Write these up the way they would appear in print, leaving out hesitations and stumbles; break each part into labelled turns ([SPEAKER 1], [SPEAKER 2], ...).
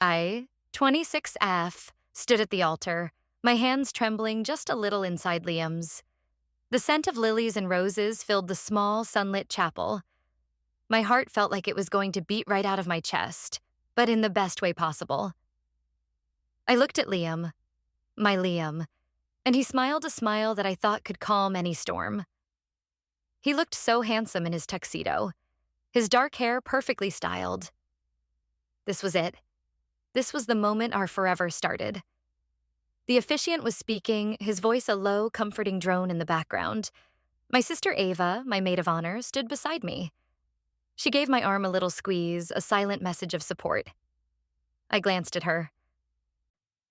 [SPEAKER 1] I, 26F, stood at the altar, my hands trembling just a little inside Liam's. The scent of lilies and roses filled the small, sunlit chapel. My heart felt like it was going to beat right out of my chest, but in the best way possible. I looked at Liam, my Liam, and he smiled a smile that I thought could calm any storm. He looked so handsome in his tuxedo, his dark hair perfectly styled. This was it. This was the moment our forever started. The officiant was speaking, his voice a low, comforting drone in the background. My sister Ava, my maid of honor, stood beside me. She gave my arm a little squeeze, a silent message of support. I glanced at her.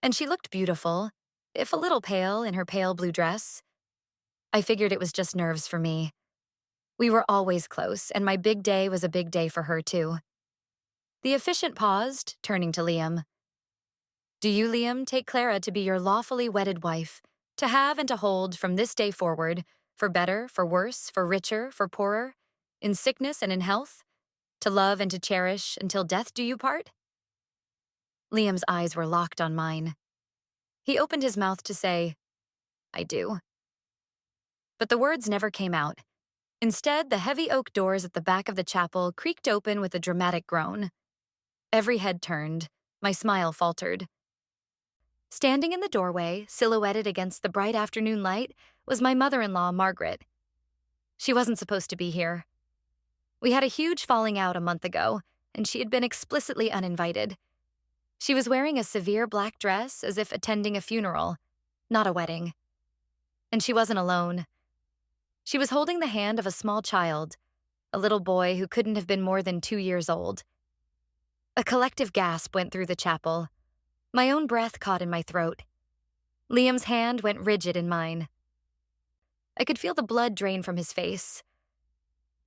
[SPEAKER 1] And she looked beautiful, if a little pale in her pale blue dress. I figured it was just nerves for me. We were always close, and my big day was a big day for her, too. The officiant paused, turning to Liam. Do you, Liam, take Clara to be your lawfully wedded wife, to have and to hold from this day forward, for better, for worse, for richer, for poorer, in sickness and in health, to love and to cherish until death do you part? Liam's eyes were locked on mine. He opened his mouth to say, I do. But the words never came out. Instead, the heavy oak doors at the back of the chapel creaked open with a dramatic groan. Every head turned. My smile faltered. Standing in the doorway, silhouetted against the bright afternoon light, was my mother-in-law, Margaret. She wasn't supposed to be here. We had a huge falling out a month ago, and she had been explicitly uninvited. She was wearing a severe black dress as if attending a funeral, not a wedding. And she wasn't alone. She was holding the hand of a small child, a little boy who couldn't have been more than 2 years old. A collective gasp went through the chapel. My own breath caught in my throat. Liam's hand went rigid in mine. I could feel the blood drain from his face.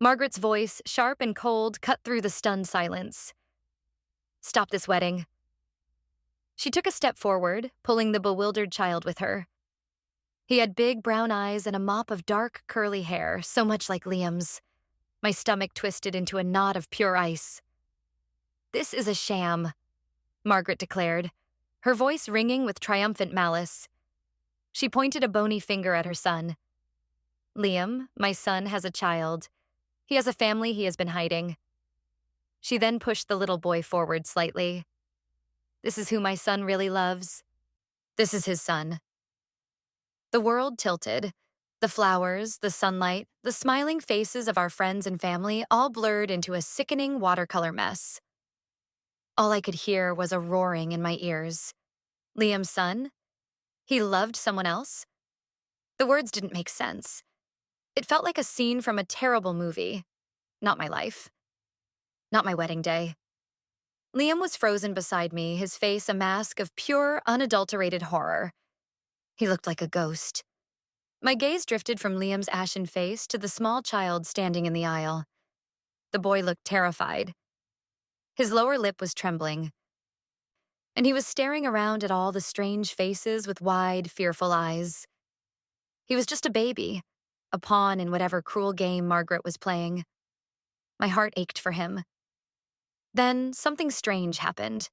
[SPEAKER 1] Margaret's voice, sharp and cold, cut through the stunned silence. Stop this wedding. She took a step forward, pulling the bewildered child with her. He had big brown eyes and a mop of dark, curly hair, so much like Liam's. My stomach twisted into a knot of pure ice. This is a sham, Margaret declared, her voice ringing with triumphant malice. She pointed a bony finger at her son. Liam, my son, has a child. He has a family he has been hiding. She then pushed the little boy forward slightly. This is who my son really loves. This is his son. The world tilted. The flowers, the sunlight, the smiling faces of our friends and family all blurred into a sickening watercolor mess. All I could hear was a roaring in my ears. Liam's son? He loved someone else? The words didn't make sense. It felt like a scene from a terrible movie. Not my life. Not my wedding day. Liam was frozen beside me, his face a mask of pure, unadulterated horror. He looked like a ghost. My gaze drifted from Liam's ashen face to the small child standing in the aisle. The boy looked terrified. His lower lip was trembling, and he was staring around at all the strange faces with wide, fearful eyes. He was just a baby, a pawn in whatever cruel game Margaret was playing. My heart ached for him. Then something strange happened.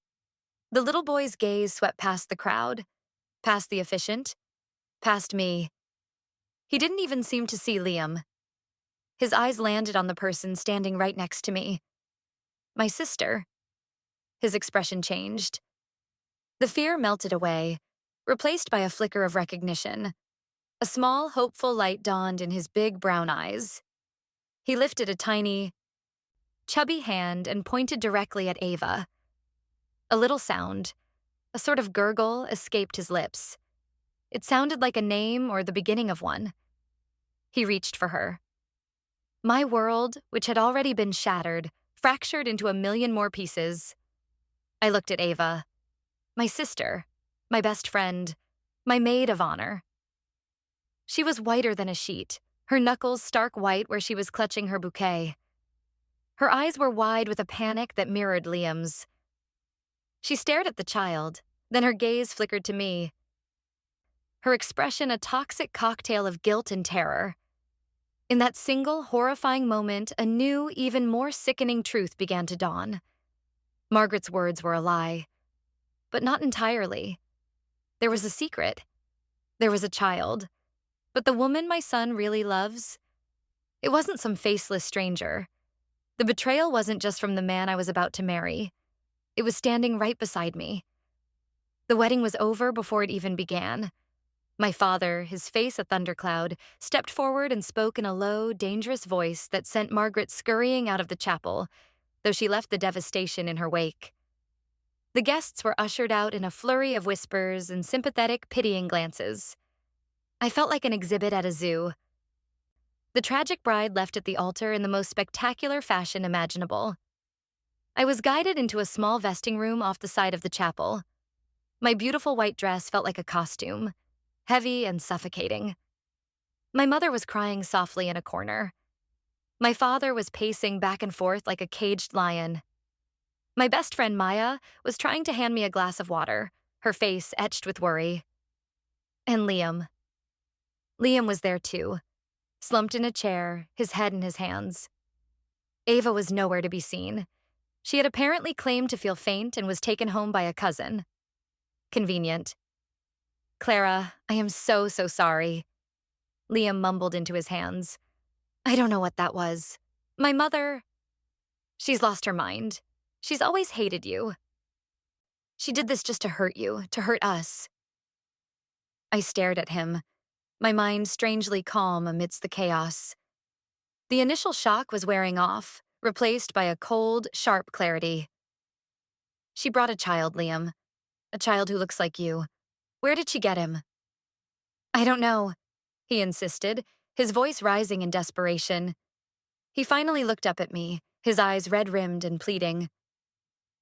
[SPEAKER 1] The little boy's gaze swept past the crowd, past the officiant, past me. He didn't even seem to see Liam. His eyes landed on the person standing right next to me. My sister. His expression changed. The fear melted away, replaced by a flicker of recognition. A small, hopeful light dawned in his big brown eyes. He lifted a tiny, chubby hand and pointed directly at Ava. A little sound, a sort of gurgle, escaped his lips. It sounded like a name or the beginning of one. He reached for her. My world, which had already been shattered, fractured into a million more pieces. I looked at Ava, my sister, my best friend, my maid of honor. She was whiter than a sheet, her knuckles stark white where she was clutching her bouquet. Her eyes were wide with a panic that mirrored Liam's. She stared at the child, then her gaze flickered to me. Her expression a toxic cocktail of guilt and terror. In that single, horrifying moment, a new, even more sickening truth began to dawn. Margaret's words were a lie. but not entirely. There was a secret. There was a child. But the woman my son really loves, it wasn't some faceless stranger. The betrayal wasn't just from the man I was about to marry. It was standing right beside me. The wedding was over before it even began. My father, his face a thundercloud, stepped forward and spoke in a low, dangerous voice that sent Margaret scurrying out of the chapel, though she left the devastation in her wake. The guests were ushered out in a flurry of whispers and sympathetic, pitying glances. I felt like an exhibit at a zoo. The tragic bride left at the altar in the most spectacular fashion imaginable. I was guided into a small vesting room off the side of the chapel. My beautiful white dress felt like a costume, heavy and suffocating. My mother was crying softly in a corner. My father was pacing back and forth like a caged lion. My best friend Maya was trying to hand me a glass of water, her face etched with worry. And Liam. Liam was there too, slumped in a chair, his head in his hands. Ava was nowhere to be seen. She had apparently claimed to feel faint and was taken home by a cousin. Convenient. Clara, I am so sorry. Liam mumbled into his hands. I don't know what that was. My mother... She's lost her mind. She's always hated you. She did this just to hurt you, to hurt us. I stared at him, my mind strangely calm amidst the chaos. The initial shock was wearing off, replaced by a cold, sharp clarity. She brought a child, Liam. A child who looks like you. Where did she get him? I don't know, he insisted, his voice rising in desperation. He finally looked up at me, his eyes red-rimmed and pleading.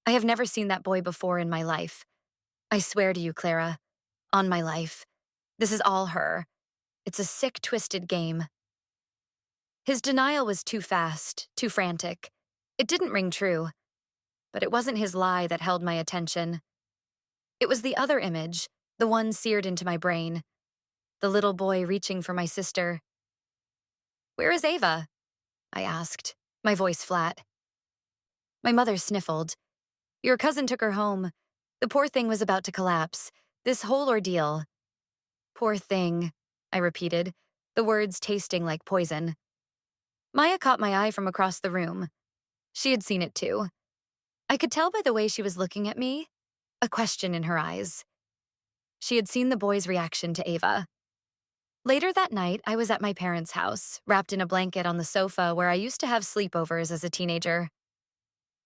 [SPEAKER 1] I have never seen that boy before in my life. I swear to you, Clara, on my life. This is all her. It's a sick, twisted game. His denial was too fast, too frantic. It didn't ring true. But it wasn't his lie that held my attention. It was the other image, the one seared into my brain. The little boy reaching for my sister. Where is Ava? I asked, my voice flat. My mother sniffled. Your cousin took her home. The poor thing was about to collapse. This whole ordeal. Poor thing, I repeated, the words tasting like poison. Maya caught my eye from across the room. She had seen it too. I could tell by the way she was looking at me, a question in her eyes. She had seen the boy's reaction to Ava. Later that night, I was at my parents' house, wrapped in a blanket on the sofa where I used to have sleepovers as a teenager.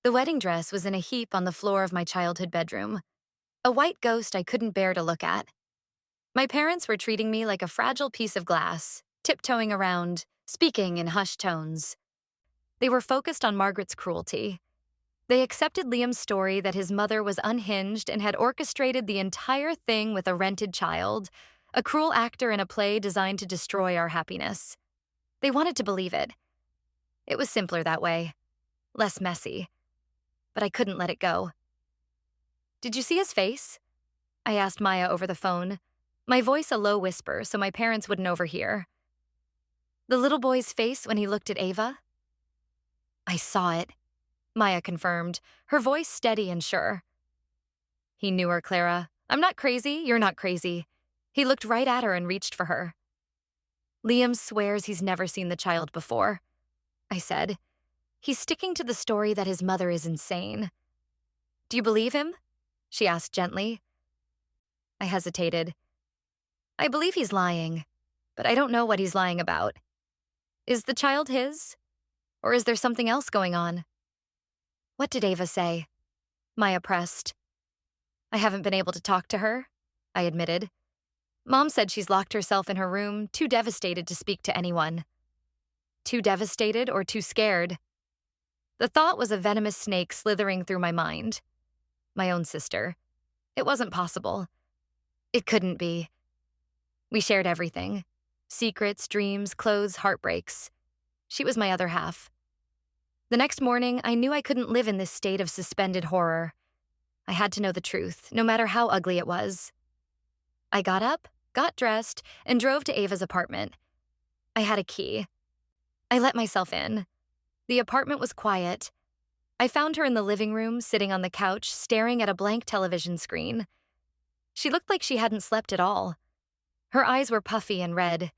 [SPEAKER 1] The wedding dress was in a heap on the floor of my childhood bedroom, a white ghost I couldn't bear to look at. My parents were treating me like a fragile piece of glass, tiptoeing around, speaking in hushed tones. They were focused on Margaret's cruelty. They accepted Liam's story that his mother was unhinged and had orchestrated the entire thing with a rented child, a cruel actor in a play designed to destroy our happiness. They wanted to believe it. It was simpler that way, less messy. But I couldn't let it go. Did you see his face? I asked Maya over the phone, my voice a low whisper so my parents wouldn't overhear. The little boy's face when he looked at Ava? I saw it, Maya confirmed, her voice steady and sure. He knew her, Clara. I'm not crazy, you're not crazy. He looked right at her and reached for her. Liam swears he's never seen the child before, I said. He's sticking to the story that his mother is insane. Do you believe him? She asked gently. I hesitated. I believe he's lying, but I don't know what he's lying about. Is the child his? Or is there something else going on? What did Ava say? Maya pressed. I haven't been able to talk to her, I admitted. Mom said she's locked herself in her room, too devastated to speak to anyone. Too devastated or too scared? The thought was a venomous snake slithering through my mind. My own sister. It wasn't possible. It couldn't be. We shared everything. Secrets, dreams, clothes, heartbreaks. She was my other half. The next morning, I knew I couldn't live in this state of suspended horror. I had to know the truth, no matter how ugly it was. I got up, got dressed, and drove to Ava's apartment. I had a key. I let myself in. The apartment was quiet. I found her in the living room, sitting on the couch, staring at a blank television screen. She looked like she hadn't slept at all. Her eyes were puffy and red.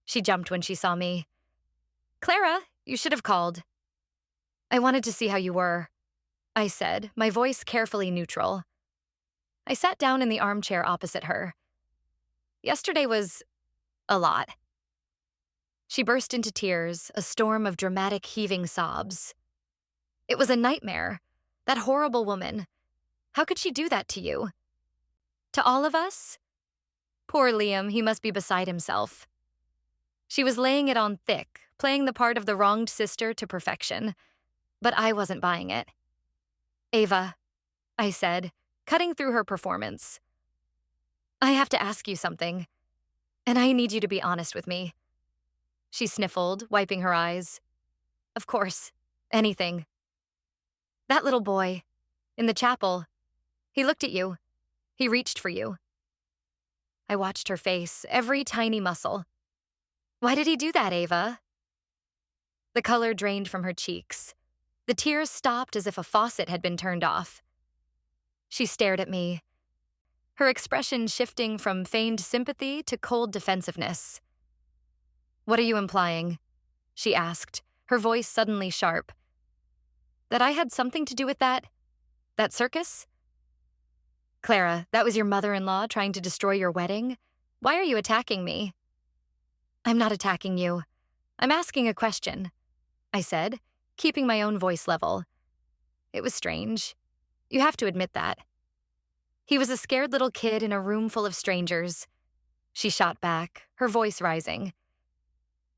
[SPEAKER 1] She jumped when she saw me. "Clara, you should have called." "I wanted to see how you were," I said, my voice carefully neutral. I sat down in the armchair opposite her. "Yesterday was a lot." She burst into tears, a storm of dramatic heaving sobs. "It was a nightmare. That horrible woman. How could she do that to you? To all of us? Poor Liam, he must be beside himself." She was laying it on thick, playing the part of the wronged sister to perfection. But I wasn't buying it. "Ava," I said, cutting through her performance. "I have to ask you something, and I need you to be honest with me." She sniffled, wiping her eyes. "Of course, anything." "That little boy, in the chapel, he looked at you. He reached for you." I watched her face, every tiny muscle. "Why did he do that, Ava?" The color drained from her cheeks. The tears stopped as if a faucet had been turned off. She stared at me, her expression shifting from feigned sympathy to cold defensiveness. "What are you implying?" she asked, her voice suddenly sharp. "That I had something to do with that circus?" "Clara, that was your mother-in-law trying to destroy your wedding? Why are you attacking me?" "I'm not attacking you. I'm asking a question," I said, keeping my own voice level. It was strange. You have to admit that. "He was a scared little kid in a room full of strangers." She shot back, her voice rising.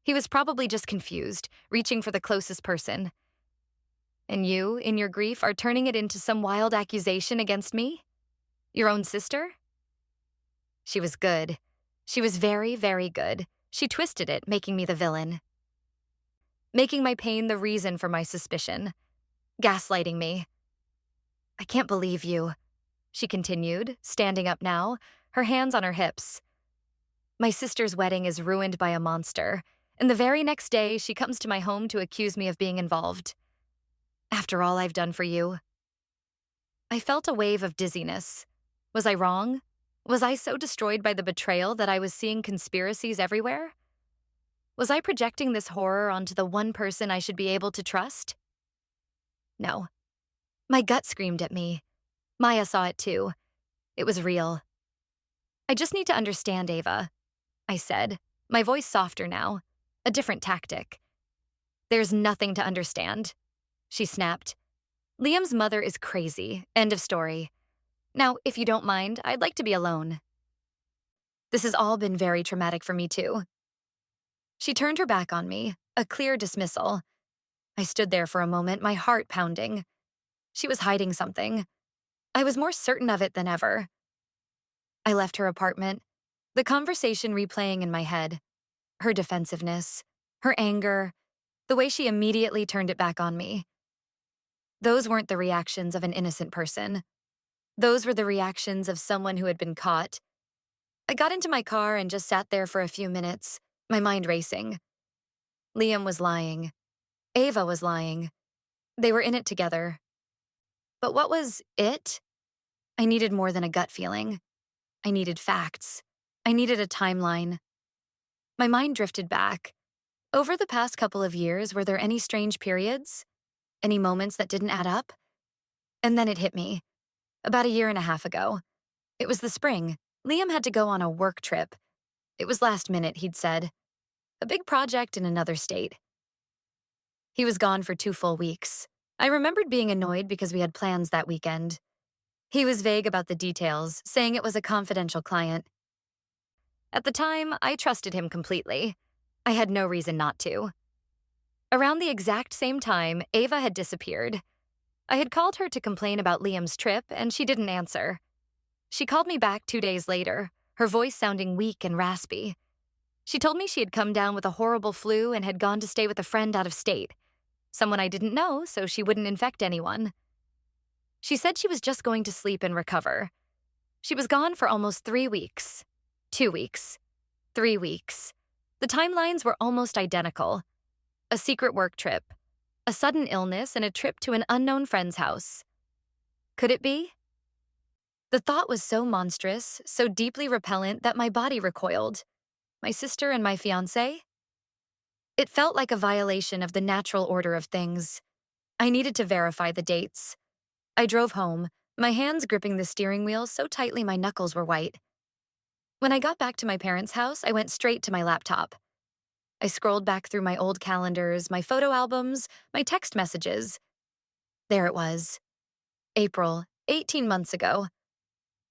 [SPEAKER 1] "He was probably just confused, reaching for the closest person. And you, in your grief, are turning it into some wild accusation against me? Your own sister?" She was good. She was very, very good. She twisted it, making me the villain. Making my pain the reason for my suspicion. Gaslighting me. "I can't believe you," she continued, standing up now, her hands on her hips. "My sister's wedding is ruined by a monster, and the very next day she comes to my home to accuse me of being involved. After all I've done for you." I felt a wave of dizziness. Was I wrong? Was I so destroyed by the betrayal that I was seeing conspiracies everywhere? Was I projecting this horror onto the one person I should be able to trust? No. My gut screamed at me. Maya saw it too. It was real. "I just need to understand, Ava," I said, my voice softer now, a different tactic. "There's nothing to understand," she snapped. "Liam's mother is crazy. End of story. Now, if you don't mind, I'd like to be alone. This has all been very traumatic for me too." She turned her back on me, a clear dismissal. I stood there for a moment, my heart pounding. She was hiding something. I was more certain of it than ever. I left her apartment, the conversation replaying in my head. Her defensiveness, her anger, the way she immediately turned it back on me. Those weren't the reactions of an innocent person. Those were the reactions of someone who had been caught. I got into my car and just sat there for a few minutes, my mind racing. Liam was lying. Ava was lying. They were in it together. But what was it? I needed more than a gut feeling. I needed facts. I needed a timeline. My mind drifted back. Over the past couple of years, were there any strange periods? Any moments that didn't add up? And then it hit me. About a year and a half ago. It was the spring. Liam had to go on a work trip. It was last minute, he'd said. A big project in another state. He was gone for 2 full weeks. I remembered being annoyed because we had plans that weekend. He was vague about the details, saying it was a confidential client. At the time, I trusted him completely. I had no reason not to. Around the exact same time, Ava had disappeared. I had called her to complain about Liam's trip, and she didn't answer. She called me back 2 days later, her voice sounding weak and raspy. She told me she had come down with a horrible flu and had gone to stay with a friend out of state. Someone I didn't know, so she wouldn't infect anyone. She said she was just going to sleep and recover. She was gone for almost 3 weeks. 2 weeks. 3 weeks. The timelines were almost identical. A secret work trip. a sudden illness, and a trip to an unknown friend's house. Could it be? The thought was so monstrous, so deeply repellent that my body recoiled. My sister and my fiancé? It felt like a violation of the natural order of things. I needed to verify the dates. I drove home, my hands gripping the steering wheel so tightly my knuckles were white. When I got back to my parents' house, I went straight to my laptop. I scrolled back through my old calendars, my photo albums, my text messages. There it was. April, 18 months ago.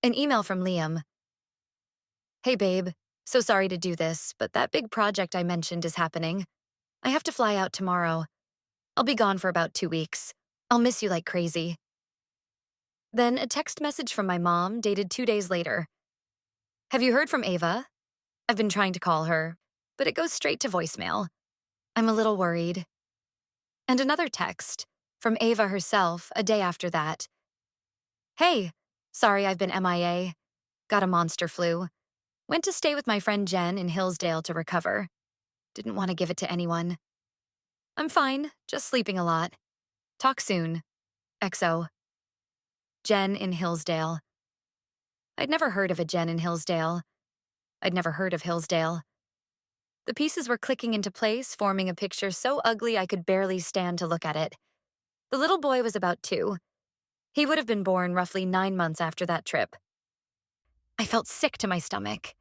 [SPEAKER 1] An email from Liam. Hey babe, so sorry to do this, but that big project I mentioned is happening. I have to fly out tomorrow. I'll be gone for about 2 weeks. I'll miss you like crazy. Then a text message from my mom dated 2 days later. Have you heard from Ava? I've been trying to call her, but it goes straight to voicemail. I'm a little worried. And another text from Ava herself a day after that. Hey, sorry I've been MIA. Got a monster flu. Went to stay with my friend Jen in Hillsdale to recover. Didn't want to give it to anyone. I'm fine, just sleeping a lot. Talk soon. XO. Jen in Hillsdale. I'd never heard of a Jen in Hillsdale. I'd never heard of Hillsdale. The pieces were clicking into place, forming a picture so ugly I could barely stand to look at it. The little boy was about 2. He would have been born roughly 9 months after that trip. I felt sick to my stomach.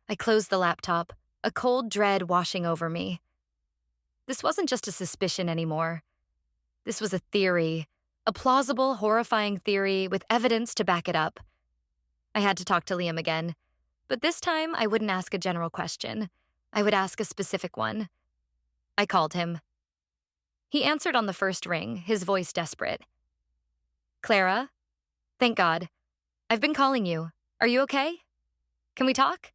[SPEAKER 1] I closed the laptop, a cold dread washing over me. This wasn't just a suspicion anymore. This was a theory, a plausible, horrifying theory with evidence to back it up. I had to talk to Liam again, but this time I wouldn't ask a general question. I would ask a specific one. I called him. He answered on the first ring, his voice desperate. Clara? Thank God. I've been calling you. Are you okay? Can we talk?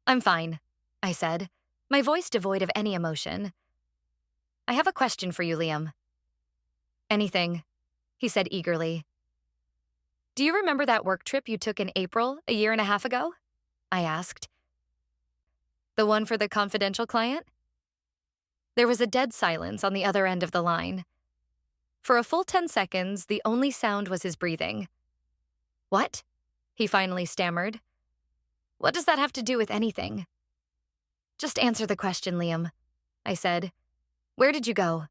[SPEAKER 1] I'm fine, I said, my voice devoid of any emotion. I have a question for you, Liam. Anything, he said eagerly. Do you remember that work trip you took in April, a year and a half ago? I asked. The one for the confidential client? There was a dead silence on the other end of the line. For a full 10 seconds, the only sound was his breathing. What? He finally stammered. What does that have to do with anything? Just answer the question, Liam, I said. Where did you go?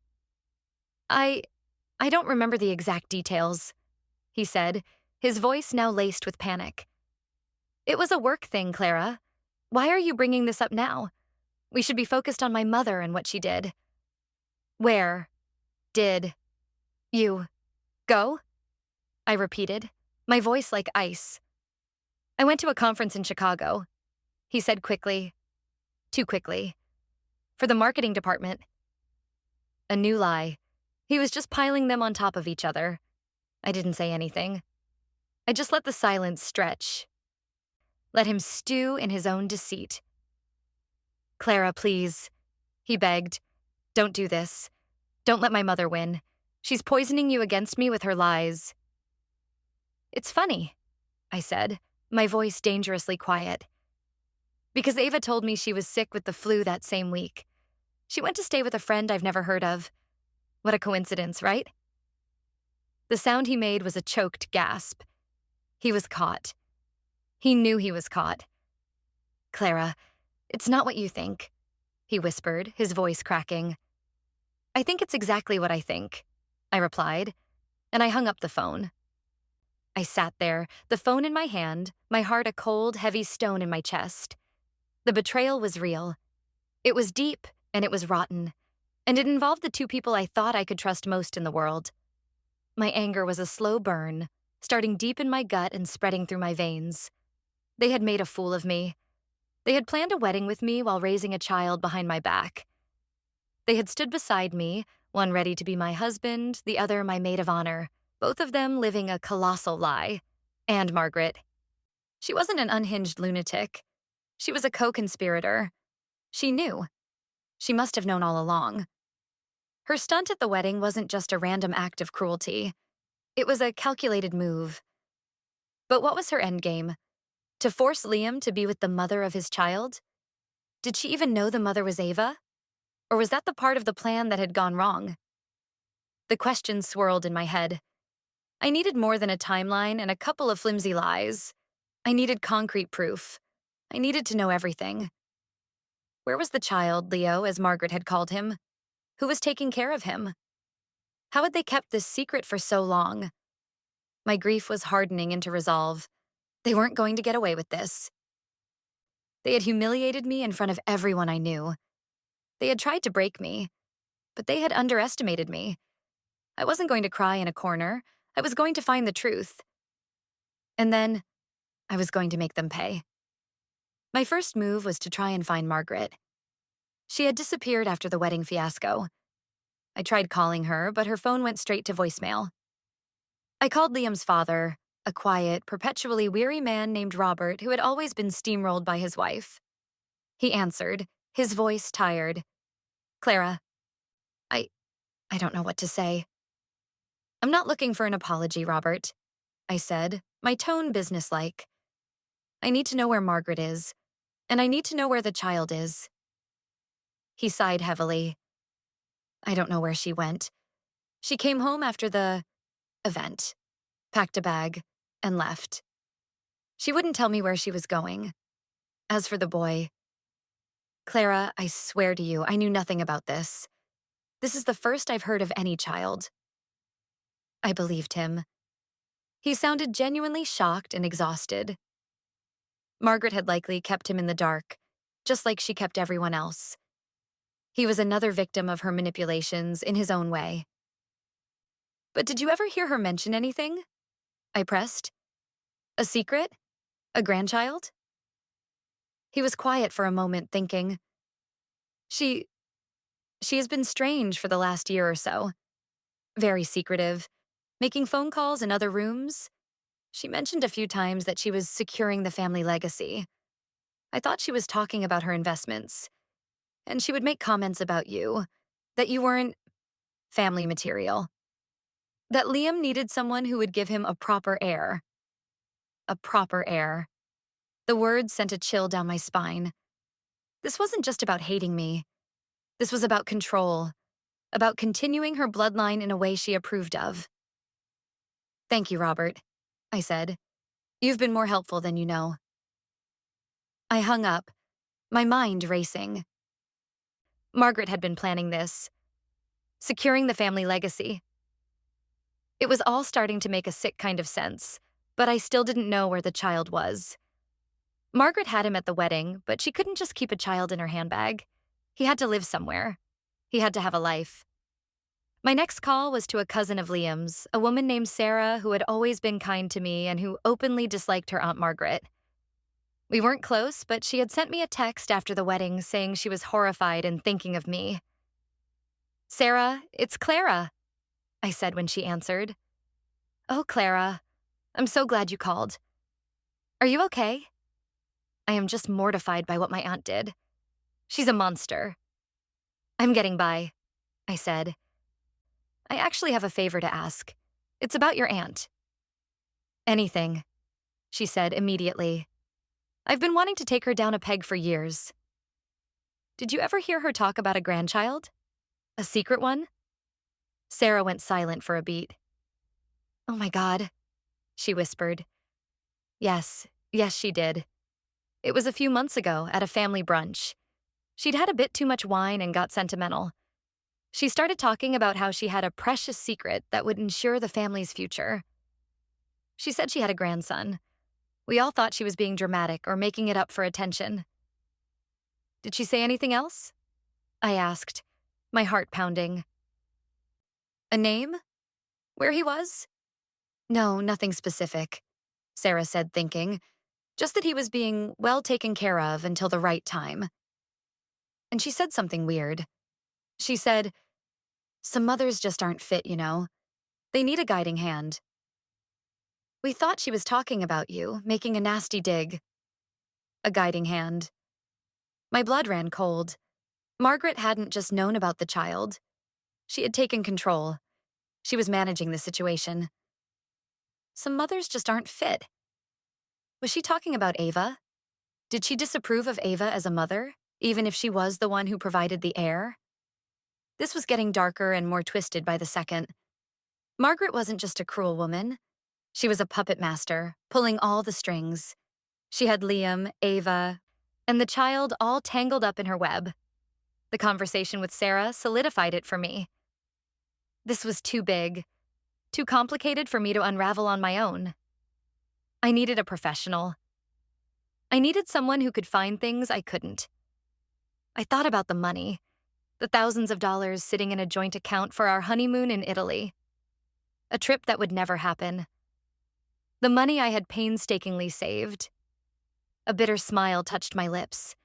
[SPEAKER 1] I don't remember the exact details, he said, his voice now laced with panic. It was a work thing, Clara. Why are you bringing this up now? We should be focused on my mother and what she did. Where did you go? I repeated, my voice like ice. I went to a conference in Chicago, he said quickly. Too quickly. For the marketing department. A new lie. He was just piling them on top of each other. I didn't say anything. I just let the silence stretch. Let him stew in his own deceit. Clara, please, he begged. Don't do this. Don't let my mother win. She's poisoning you against me with her lies. It's funny, I said, my voice dangerously quiet. Because Ava told me she was sick with the flu that same week. She went to stay with a friend I've never heard of. What a coincidence, right? The sound he made was a choked gasp. He was caught. He knew he was caught. Clara, it's not what you think, he whispered, his voice cracking. I think it's exactly what I think, I replied, and I hung up the phone. I sat there, the phone in my hand, my heart a cold, heavy stone in my chest. The betrayal was real. It was deep, and it was rotten, and it involved the 2 people I thought I could trust most in the world. My anger was a slow burn, starting deep in my gut and spreading through my veins. They had made a fool of me. They had planned a wedding with me while raising a child behind my back. They had stood beside me, one ready to be my husband, the other my maid of honor, both of them living a colossal lie. And Margaret. She wasn't an unhinged lunatic. She was a co-conspirator. She knew. She must have known all along. Her stunt at the wedding wasn't just a random act of cruelty. It was a calculated move. But what was her endgame? To force Liam to be with the mother of his child? Did she even know the mother was Ava? Or was that the part of the plan that had gone wrong? The questions swirled in my head. I needed more than a timeline and a couple of flimsy lies. I needed concrete proof. I needed to know everything. Where was the child, Leo, as Margaret had called him? Who was taking care of him? How had they kept this secret for so long? My grief was hardening into resolve. They weren't going to get away with this. They had humiliated me in front of everyone I knew. They had tried to break me, but they had underestimated me. I wasn't going to cry in a corner. I was going to find the truth. And then, I was going to make them pay. My first move was to try and find Margaret. She had disappeared after the wedding fiasco. I tried calling her, but her phone went straight to voicemail. I called Liam's father, a quiet, perpetually weary man named Robert who had always been steamrolled by his wife. He answered, his voice tired. Clara, I don't know what to say. I'm not looking for an apology, Robert, I said, my tone businesslike. I need to know where Margaret is, and I need to know where the child is. He sighed heavily. I don't know where she went. She came home after the event, packed a bag, and left. She wouldn't tell me where she was going. As for the boy, Clara, I swear to you, I knew nothing about this. This is the first I've heard of any child. I believed him. He sounded genuinely shocked and exhausted. Margaret had likely kept him in the dark, just like she kept everyone else. He was another victim of her manipulations in his own way. But did you ever hear her mention anything? I pressed. A secret? A grandchild? He was quiet for a moment, thinking. She has been strange for the last year or so. Very secretive, making phone calls in other rooms. She mentioned a few times that she was securing the family legacy. I thought she was talking about her investments. And she would make comments about you, that you weren't family material. That Liam needed someone who would give him a proper heir. A proper heir. The words sent a chill down my spine. This wasn't just about hating me. This was about control, about continuing her bloodline in a way she approved of. Thank you, Robert, I said. You've been more helpful than you know. I hung up, my mind racing. Margaret had been planning this, securing the family legacy. It was all starting to make a sick kind of sense, but I still didn't know where the child was. Margaret had him at the wedding, but she couldn't just keep a child in her handbag. He had to live somewhere. He had to have a life. My next call was to a cousin of Liam's, a woman named Sarah who had always been kind to me and who openly disliked her Aunt Margaret. We weren't close, but she had sent me a text after the wedding saying she was horrified and thinking of me. Sarah, it's Clara, I said when she answered. Oh, Clara, I'm so glad you called. Are you okay? I am just mortified by what my aunt did. She's a monster. I'm getting by, I said. I actually have a favor to ask. It's about your aunt. Anything, she said immediately. I've been wanting to take her down a peg for years. Did you ever hear her talk about a grandchild? A secret one? Sarah went silent for a beat. Oh my God, she whispered. Yes, she did. It was a few months ago at a family brunch. She'd had a bit too much wine and got sentimental. She started talking about how she had a precious secret that would ensure the family's future. She said she had a grandson. We all thought she was being dramatic or making it up for attention. Did she say anything else? I asked, my heart pounding. A name? Where he was? No, nothing specific, Sarah said, thinking. Just that he was being well taken care of until the right time. And she said something weird. She said, some mothers just aren't fit, you know. They need a guiding hand. We thought she was talking about you, making a nasty dig. A guiding hand. My blood ran cold. Margaret hadn't just known about the child. She had taken control. She was managing the situation. Some mothers just aren't fit. Was she talking about Ava? Did she disapprove of Ava as a mother, even if she was the one who provided the heir? This was getting darker and more twisted by the second. Margaret wasn't just a cruel woman. She was a puppet master, pulling all the strings. She had Liam, Ava, and the child all tangled up in her web. The conversation with Sarah solidified it for me. This was too big, too complicated for me to unravel on my own. I needed a professional. I needed someone who could find things I couldn't. I thought about the money, the thousands of dollars sitting in a joint account for our honeymoon in Italy. A trip that would never happen. The money I had painstakingly saved. A bitter smile touched my lips.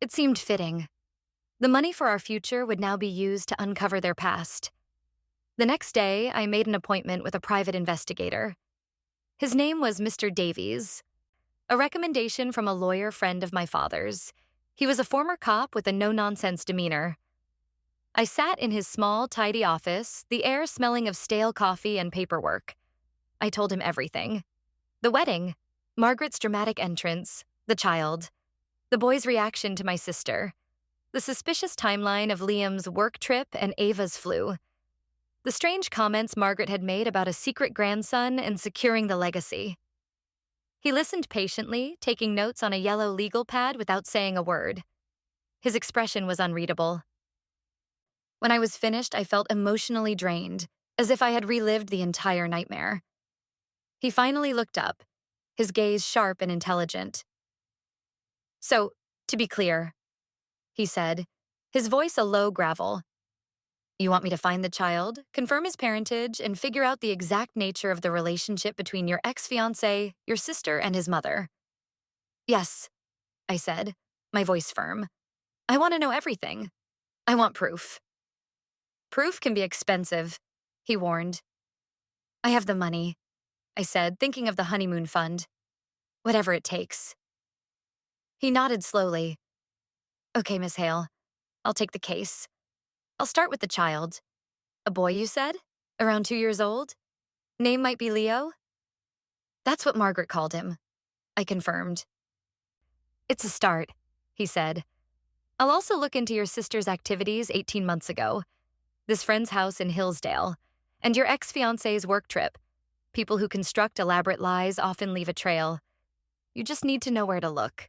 [SPEAKER 1] It seemed fitting. The money for our future would now be used to uncover their past. The next day, I made an appointment with a private investigator. His name was Mr. Davies, a recommendation from a lawyer friend of my father's. He was a former cop with a no-nonsense demeanor. I sat in his small, tidy office, the air smelling of stale coffee and paperwork. I told him everything. The wedding, Margaret's dramatic entrance, the child, the boy's reaction to my sister, the suspicious timeline of Liam's work trip and Ava's flu, the strange comments Margaret had made about a secret grandson and securing the legacy. He listened patiently, taking notes on a yellow legal pad without saying a word. His expression was unreadable. When I was finished, I felt emotionally drained, as if I had relived the entire nightmare. He finally looked up, his gaze sharp and intelligent. "So, to be clear," he said, his voice a low gravel. "You want me to find the child, confirm his parentage, and figure out the exact nature of the relationship between your ex-fiancé, your sister, and his mother?" "Yes," I said, my voice firm. "I want to know everything. I want proof." "Proof can be expensive," he warned. "I have the money," I said, thinking of the honeymoon fund. "Whatever it takes." He nodded slowly. "Okay, Miss Hale, I'll take the case. I'll start with the child. A boy, you said? Around 2 years old? Name might be Leo?" "That's what Margaret called him," I confirmed. "It's a start," he said. "I'll also look into your sister's activities 18 months ago, this friend's house in Hillsdale, and your ex-fiancé's work trip. People who construct elaborate lies often leave a trail. You just need to know where to look."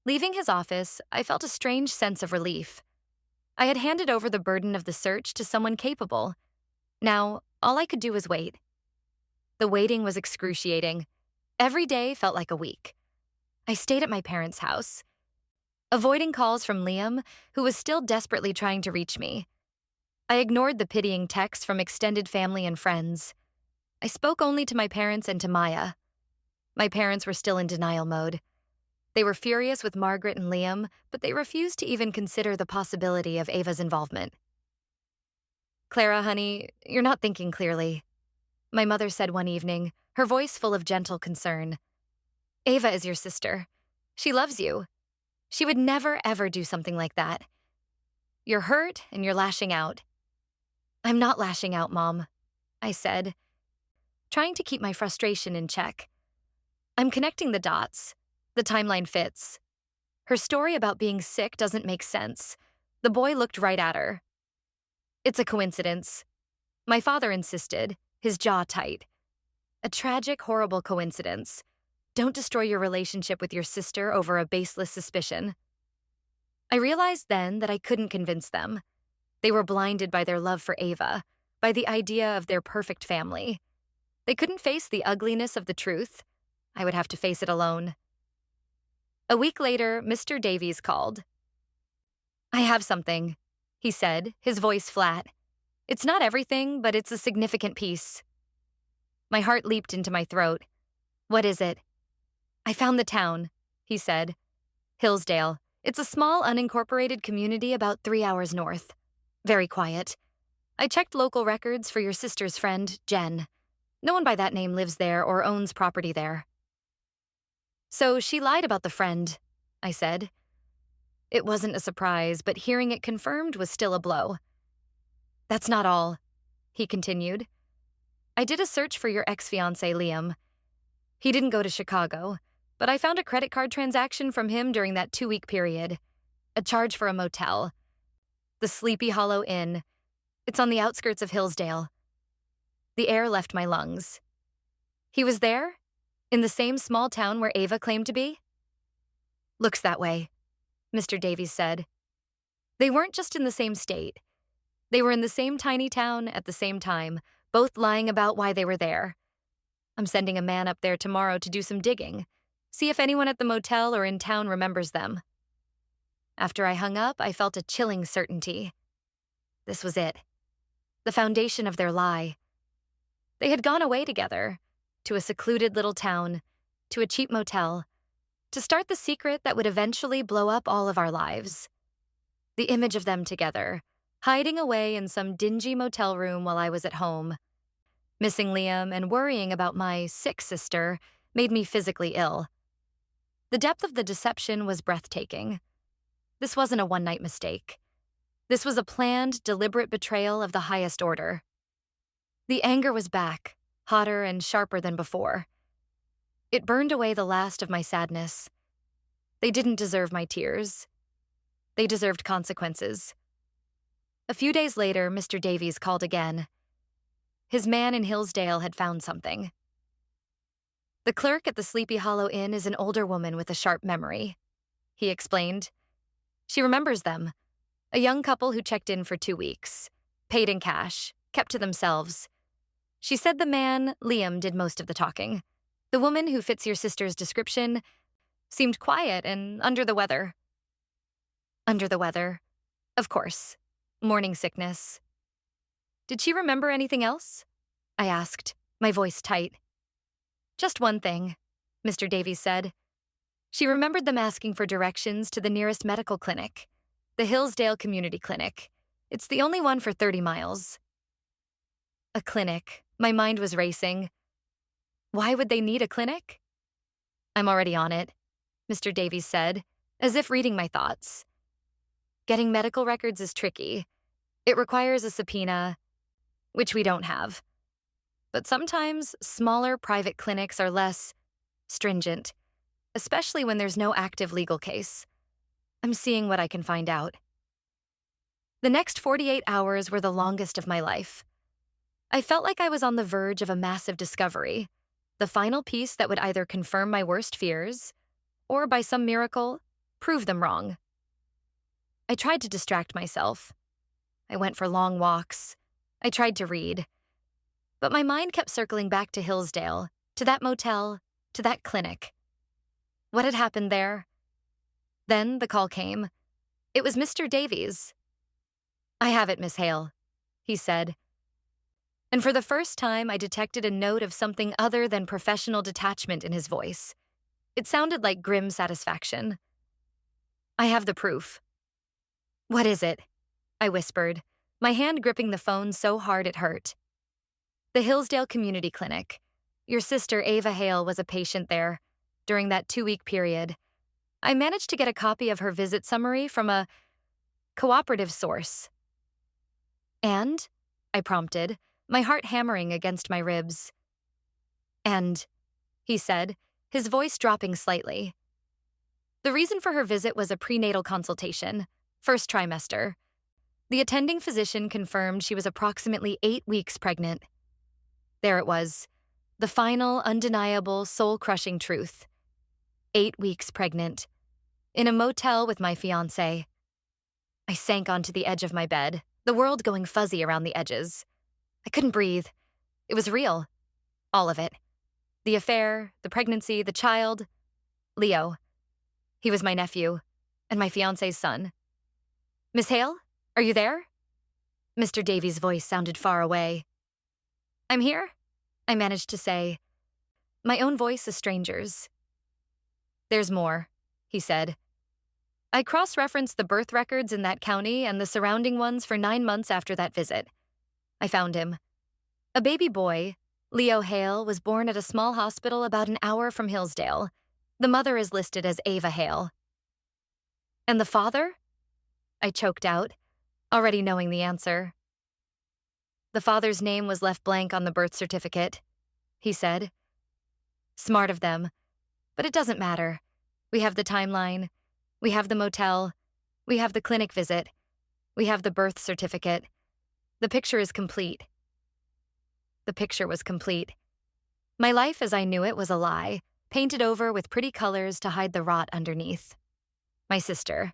[SPEAKER 1] Leaving his office, I felt a strange sense of relief. I had handed over the burden of the search to someone capable. Now, all I could do was wait. The waiting was excruciating. Every day felt like a week. I stayed at my parents' house, avoiding calls from Liam, who was still desperately trying to reach me. I ignored the pitying texts from extended family and friends. I spoke only to my parents and to Maya. My parents were still in denial mode. They were furious with Margaret and Liam, but they refused to even consider the possibility of Ava's involvement. "Clara, honey, you're not thinking clearly," my mother said one evening, her voice full of gentle concern. "Ava is your sister. She loves you. She would never, ever do something like that. You're hurt and you're lashing out." "I'm not lashing out, Mom," I said, trying to keep my frustration in check. "I'm connecting the dots. The timeline fits. Her story about being sick doesn't make sense." The boy looked right at her. "It's a coincidence." My father insisted, his jaw tight. "A tragic, horrible coincidence. Don't destroy your relationship with your sister over a baseless suspicion." I realized then that I couldn't convince them. They were blinded by their love for Ava, by the idea of their perfect family. They couldn't face the ugliness of the truth. I would have to face it alone. A week later, Mr. Davies called. "I have something," he said, his voice flat. "It's not everything, but it's a significant piece." My heart leaped into my throat. "What is it?" "I found the town," he said. "Hillsdale. It's a small, unincorporated community about 3 hours north. Very quiet. I checked local records for your sister's friend, Jen. No one by that name lives there or owns property there." "So she lied about the friend," I said. It wasn't a surprise, but hearing it confirmed was still a blow. "That's not all," he continued. "I did a search for your ex-fiancé, Liam. He didn't go to Chicago, but I found a credit card transaction from him during that 2-week period. A charge for a motel. The Sleepy Hollow Inn. It's on the outskirts of Hillsdale. The air left my lungs. He was there? In the same small town where Ava claimed to be? Looks that way, Mr. Davies said. They weren't just in the same state. They were in the same tiny town at the same time, both lying about why they were there. I'm sending a man up there tomorrow to do some digging, see if anyone at the motel or in town remembers them. After I hung up, I felt a chilling certainty. This was it. The foundation of their lie. They had gone away together, to a secluded little town, to a cheap motel, to start the secret that would eventually blow up all of our lives. The image of them together, hiding away in some dingy motel room while I was at home. Missing Liam and worrying about my sick sister made me physically ill. The depth of the deception was breathtaking. This wasn't a one-night mistake. This was a planned, deliberate betrayal of the highest order. The anger was back, hotter and sharper than before. It burned away the last of my sadness. They didn't deserve my tears. They deserved consequences. A few days later, Mr. Davies called again. His man in Hillsdale had found something. The clerk at the Sleepy Hollow Inn is an older woman with a sharp memory, he explained. She remembers them, a young couple who checked in for 2 weeks, paid in cash, kept to themselves. She said the man, Liam, did most of the talking. The woman who fits your sister's description seemed quiet and under the weather. Under the weather. Of course. Morning sickness. Did she remember anything else? I asked, my voice tight. Just one thing, Mr. Davies said. She remembered them asking for directions to the nearest medical clinic, the Hillsdale Community Clinic. It's the only one for 30 miles. A clinic. My mind was racing. Why would they need a clinic? I'm already on it, Mr. Davies said, as if reading my thoughts. Getting medical records is tricky. It requires a subpoena, which we don't have. But sometimes smaller private clinics are less stringent, especially when there's no active legal case. I'm seeing what I can find out. The next 48 hours were the longest of my life. I felt like I was on the verge of a massive discovery, the final piece that would either confirm my worst fears or, by some miracle, prove them wrong. I tried to distract myself. I went for long walks. I tried to read. But my mind kept circling back to Hillsdale, to that motel, to that clinic. What had happened there? Then the call came. It was Mr. Davies. I have it, Miss Hale, he said. And for the first time, I detected a note of something other than professional detachment in his voice. It sounded like grim satisfaction. I have the proof. What is it? I whispered, my hand gripping the phone so hard it hurt. The Hillsdale Community Clinic. Your sister, Ava Hale, was a patient there during that 2-week period. I managed to get a copy of her visit summary from a cooperative source. And? I prompted, my heart hammering against my ribs. And, he said, his voice dropping slightly. The reason for her visit was a prenatal consultation, first trimester. The attending physician confirmed she was approximately 8 weeks pregnant. There it was, the final, undeniable, soul-crushing truth. 8 weeks pregnant. In a motel with my fiancé. I sank onto the edge of my bed, the world going fuzzy around the edges. I couldn't breathe. It was real. All of it. The affair, the pregnancy, the child. Leo. He was my nephew, and my fiancé's son. Miss Hale, are you there? Mr. Davies' voice sounded far away. I'm here, I managed to say. My own voice a stranger's. There's more, he said. I cross-referenced the birth records in that county and the surrounding ones for 9 months after that visit. I found him. A baby boy, Leo Hale, was born at a small hospital about an hour from Hillsdale. The mother is listed as Ava Hale. And the father? I choked out, already knowing the answer. The father's name was left blank on the birth certificate, he said. Smart of them, but it doesn't matter. We have the timeline. We have the motel. We have the clinic visit. We have the birth certificate. The picture is complete. The picture was complete. My life as I knew it was a lie, painted over with pretty colors to hide the rot underneath. My sister,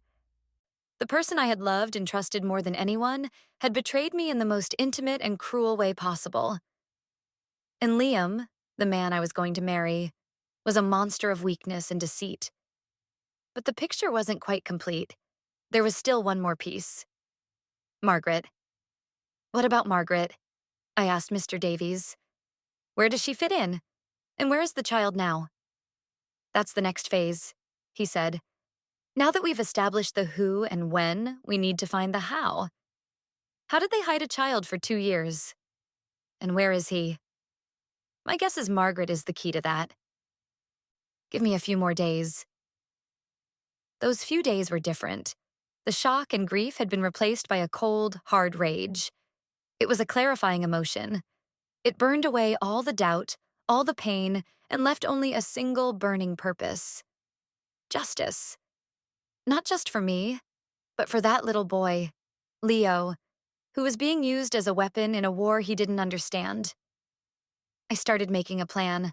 [SPEAKER 1] the person I had loved and trusted more than anyone, had betrayed me in the most intimate and cruel way possible. And Liam, the man I was going to marry, was a monster of weakness and deceit. But the picture wasn't quite complete. There was still one more piece. Margaret. What about Margaret? I asked Mr. Davies. Where does she fit in? And where is the child now? That's the next phase, he said. Now that we've established the who and when, we need to find the how. How did they hide a child for 2 years? And where is he? My guess is Margaret is the key to that. Give me a few more days. Those few days were different. The shock and grief had been replaced by a cold, hard rage. It was a clarifying emotion. It burned away all the doubt, all the pain, and left only a single burning purpose. Justice. Not just for me, but for that little boy, Leo, who was being used as a weapon in a war he didn't understand. I started making a plan.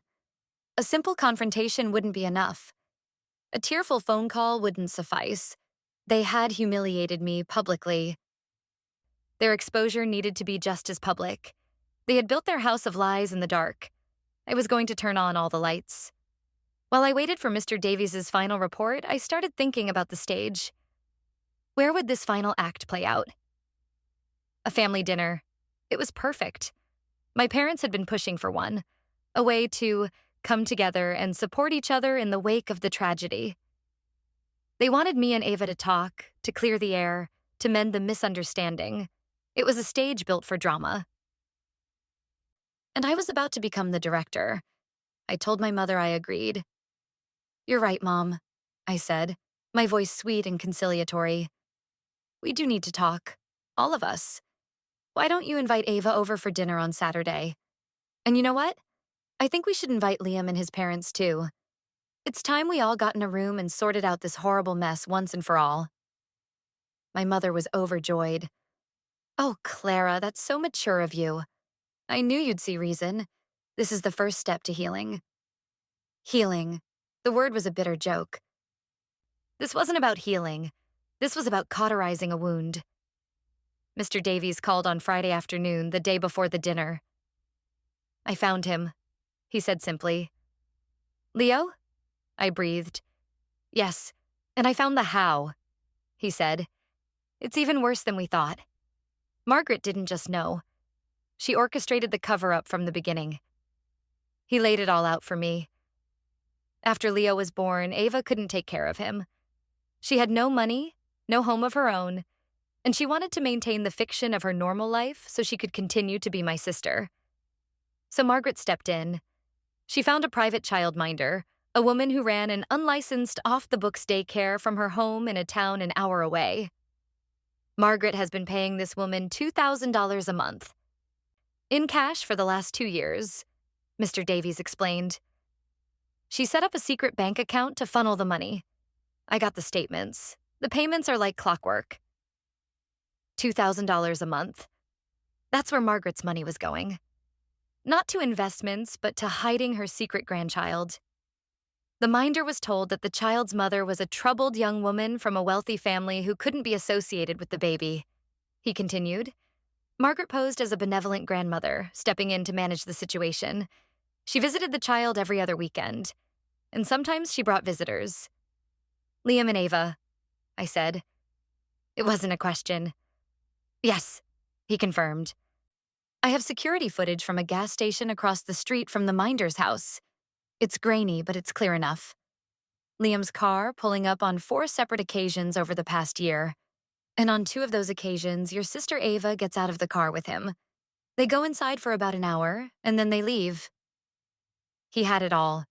[SPEAKER 1] A simple confrontation wouldn't be enough. A tearful phone call wouldn't suffice. They had humiliated me publicly. Their exposure needed to be just as public. They had built their house of lies in the dark. I was going to turn on all the lights. While I waited for Mr. Davies's final report, I started thinking about the stage. Where would this final act play out? A family dinner. It was perfect. My parents had been pushing for one, a way to come together and support each other in the wake of the tragedy. They wanted me and Ava to talk, to clear the air, to mend the misunderstanding. It was a stage built for drama. And I was about to become the director. I told my mother I agreed. You're right, Mom, I said, my voice sweet and conciliatory. We do need to talk, all of us. Why don't you invite Ava over for dinner on Saturday? And you know what? I think we should invite Liam and his parents too. It's time we all got in a room and sorted out this horrible mess once and for all. My mother was overjoyed. Oh, Clara, that's so mature of you. I knew you'd see reason. This is the first step to healing. Healing. The word was a bitter joke. This wasn't about healing. This was about cauterizing a wound. Mr. Davies called on Friday afternoon, the day before the dinner. I found him, he said simply. Leo? I breathed. Yes, and I found the how, he said. It's even worse than we thought. Margaret didn't just know. She orchestrated the cover-up from the beginning. He laid it all out for me. After Leo was born, Ava couldn't take care of him. She had no money, no home of her own, and she wanted to maintain the fiction of her normal life so she could continue to be my sister. So Margaret stepped in. She found a private childminder, a woman who ran an unlicensed off-the-books daycare from her home in a town an hour away. Margaret has been paying this woman $2,000 a month. In cash for the last 2 years, Mr. Davies explained. She set up a secret bank account to funnel the money. I got the statements. The payments are like clockwork. $2,000 a month. That's where Margaret's money was going. Not to investments, but to hiding her secret grandchild. The minder was told that the child's mother was a troubled young woman from a wealthy family who couldn't be associated with the baby. He continued. Margaret posed as a benevolent grandmother, stepping in to manage the situation. She visited the child every other weekend, and sometimes she brought visitors. Liam and Ava, I said. It wasn't a question. Yes, he confirmed. I have security footage from a gas station across the street from the minder's house. It's grainy, but it's clear enough. Liam's car pulling up on 4 separate occasions over the past year. And on 2 of those occasions, your sister Ava gets out of the car with him. They go inside for about an hour, and then they leave. He had it all.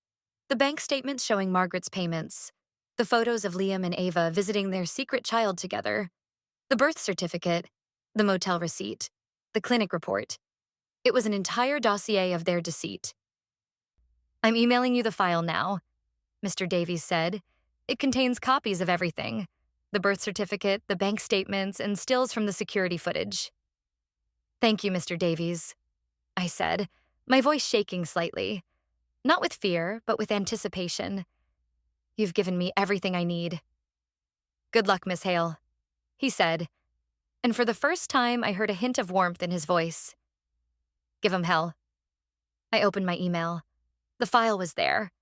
[SPEAKER 1] The bank statements showing Margaret's payments, the photos of Liam and Ava visiting their secret child together, the birth certificate, the motel receipt, the clinic report. It was an entire dossier of their deceit. I'm emailing you the file now, Mr. Davies said. It contains copies of everything. the birth certificate, the bank statements, and stills from the security footage. "Thank you, Mr. Davies," I said, my voice shaking slightly. Not with fear, but with anticipation. "You've given me everything I need." "Good luck, Miss Hale," he said, and for the first time I heard a hint of warmth in his voice. "Give 'em hell." I opened my email. The file was there.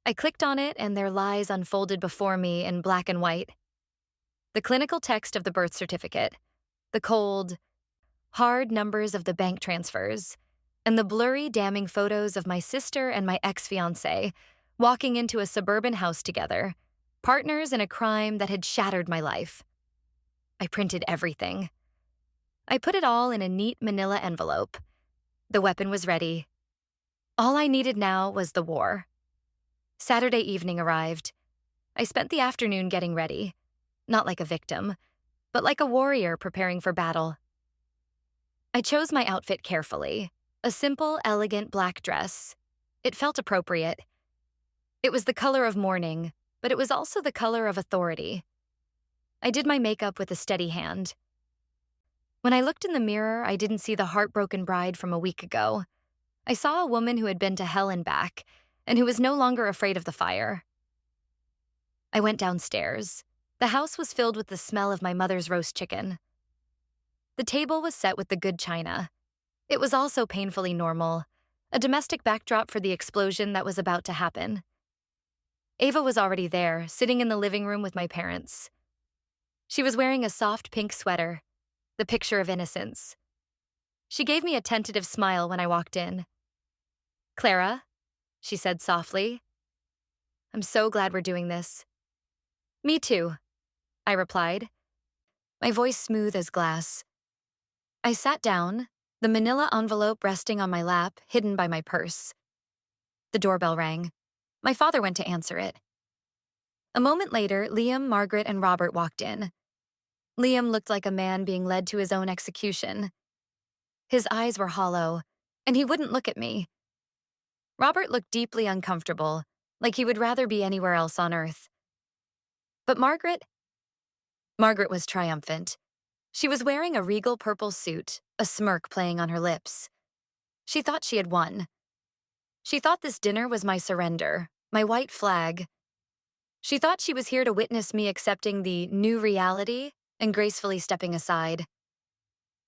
[SPEAKER 1] I clicked on it, and their lies unfolded before me in black and white. The clinical text of the birth certificate, the cold, hard numbers of the bank transfers, and the blurry, damning photos of my sister and my ex-fiancé walking into a suburban house together, partners in a crime that had shattered my life. I printed everything. I put it all in a neat manila envelope. The weapon was ready. All I needed now was the war. Saturday evening arrived. I spent the afternoon getting ready, not like a victim, but like a warrior preparing for battle. I chose my outfit carefully, a simple, elegant black dress. It felt appropriate. It was the color of mourning, but it was also the color of authority. I did my makeup with a steady hand. When I looked in the mirror, I didn't see the heartbroken bride from a week ago. I saw a woman who had been to hell and back, and who was no longer afraid of the fire. I went downstairs. The house was filled with the smell of my mother's roast chicken. The table was set with the good china. It was also painfully normal, a domestic backdrop for the explosion that was about to happen. Ava was already there, sitting in the living room with my parents. She was wearing a soft pink sweater, the picture of innocence. She gave me a tentative smile when I walked in. "Clara," she said softly, "I'm so glad we're doing this." "Me too," I replied, my voice smooth as glass. I sat down, the manila envelope resting on my lap, hidden by my purse. The doorbell rang. My father went to answer it. A moment later, Liam, Margaret, and Robert walked in. Liam looked like a man being led to his own execution. His eyes were hollow, and he wouldn't look at me. Robert looked deeply uncomfortable, like he would rather be anywhere else on earth. But Margaret was triumphant. She was wearing a regal purple suit, a smirk playing on her lips. She thought she had won. She thought this dinner was my surrender, my white flag. She thought she was here to witness me accepting the new reality and gracefully stepping aside.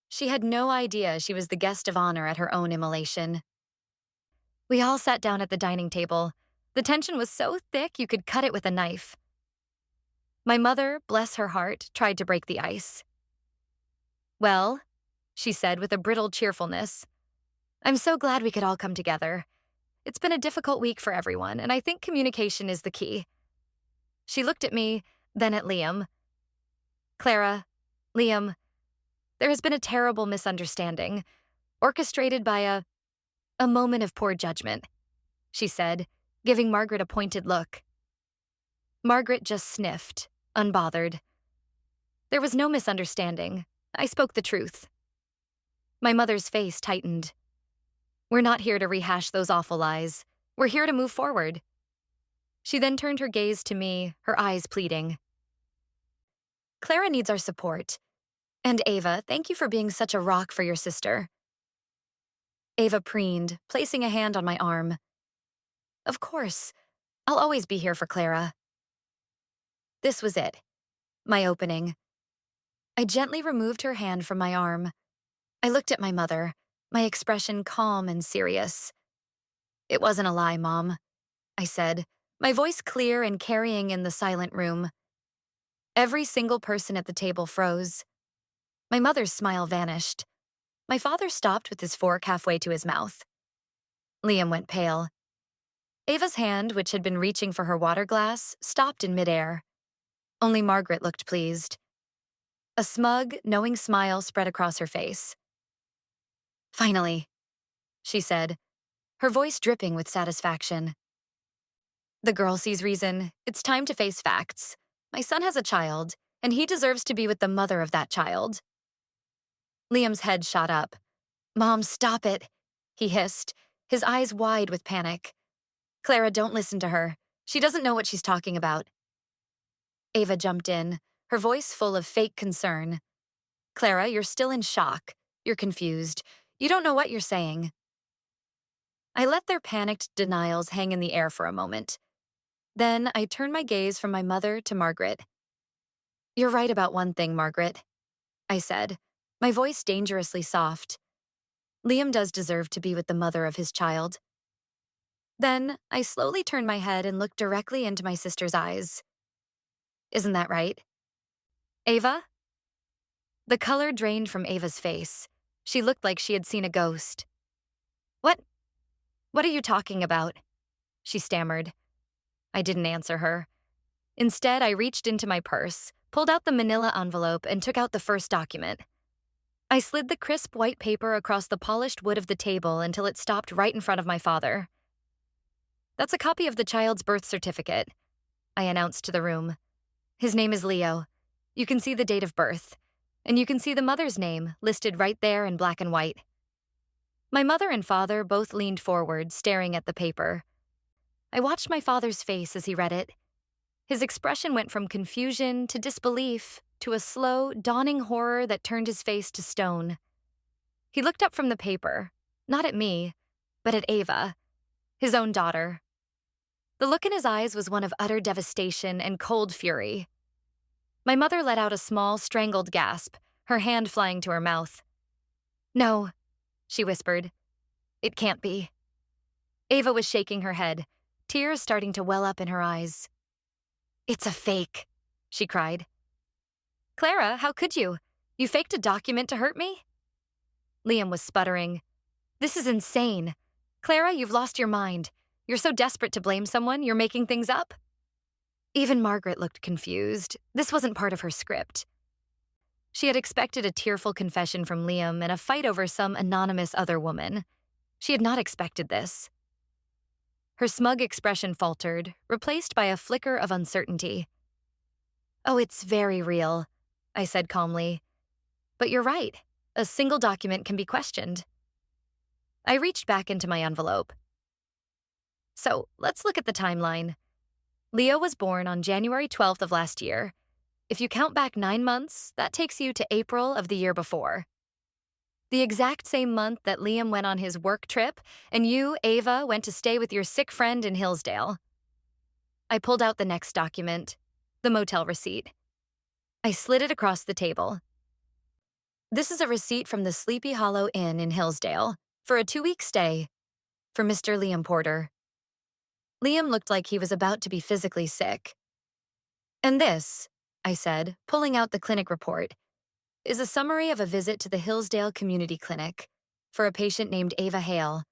[SPEAKER 1] She had no idea she was the guest of honor at her own immolation. We all sat down at the dining table. The tension was so thick you could cut it with a knife. My mother, bless her heart, tried to break the ice. "Well," she said with a brittle cheerfulness, "I'm so glad we could all come together. It's been a difficult week for everyone, and I think communication is the key." She looked at me, then at Liam. "Clara, Liam, there has been a terrible misunderstanding, orchestrated by a moment of poor judgment," she said, giving Margaret a pointed look. Margaret just sniffed, unbothered. There was no misunderstanding. I spoke the truth. My mother's face tightened. "We're not here to rehash those awful lies. We're here to move forward." She then turned her gaze to me, her eyes pleading. "Clara needs our support. And Ava, thank you for being such a rock for your sister." Ava preened, placing a hand on my arm. "Of course. I'll always be here for Clara." This was it. My opening. I gently removed her hand from my arm. I looked at my mother, my expression calm and serious. "It wasn't a lie, Mom," I said, my voice clear and carrying in the silent room. Every single person at the table froze. My mother's smile vanished. My father stopped with his fork halfway to his mouth. Liam went pale. Ava's hand, which had been reaching for her water glass, stopped in midair. Only Margaret looked pleased. A smug, knowing smile spread across her face. "Finally," she said, her voice dripping with satisfaction. "The girl sees reason. It's time to face facts. My son has a child, and he deserves to be with the mother of that child." Liam's head shot up. "Mom, stop it," he hissed, his eyes wide with panic. "Clara, don't listen to her. She doesn't know what she's talking about." Ava jumped in, her voice full of fake concern. Clara, you're still in shock. You're confused. You don't know what you're saying. I let their panicked denials hang in the air for a moment. Then I turned my gaze from my mother to Margaret. You're right about one thing, Margaret, I said, my voice dangerously soft. Liam does deserve to be with the mother of his child. Then I slowly turned my head and looked directly into my sister's eyes. Isn't that right? Ava? The color drained from Ava's face. She looked like she had seen a ghost. What? What are you talking about? She stammered. I didn't answer her. Instead, I reached into my purse, pulled out the manila envelope, and took out the first document. I slid the crisp white paper across the polished wood of the table until it stopped right in front of my father. That's a copy of the child's birth certificate, I announced to the room. His name is Leo. You can see the date of birth, and you can see the mother's name listed right there in black and white. My mother and father both leaned forward, staring at the paper. I watched my father's face as he read it. His expression went from confusion to disbelief to a slow, dawning horror that turned his face to stone. He looked up from the paper, not at me, but at Ava, his own daughter. The look in his eyes was one of utter devastation and cold fury. My mother let out a small, strangled gasp, her hand flying to her mouth. No, she whispered. It can't be. Ava was shaking her head, tears starting to well up in her eyes. It's a fake, she cried. Clara, how could you? You faked a document to hurt me? Liam was sputtering. This is insane. Clara, you've lost your mind. You're so desperate to blame someone, you're making things up? Even Margaret looked confused. This wasn't part of her script. She had expected a tearful confession from Liam and a fight over some anonymous other woman. She had not expected this. Her smug expression faltered, replaced by a flicker of uncertainty. Oh, it's very real, I said calmly. But you're right. A single document can be questioned. I reached back into my envelope. So, let's look at the timeline. Leo was born on January 12th of last year. If you count back 9 months, that takes you to April of the year before. The exact same month that Liam went on his work trip, and you, Ava, went to stay with your sick friend in Hillsdale. I pulled out the next document, the motel receipt. I slid it across the table. This is a receipt from the Sleepy Hollow Inn in Hillsdale for a 2-week stay for Mr. Liam Porter. Liam looked like he was about to be physically sick. And this, I said, pulling out the clinic report, is a summary of a visit to the Hillsdale Community Clinic for a patient named Ava Hale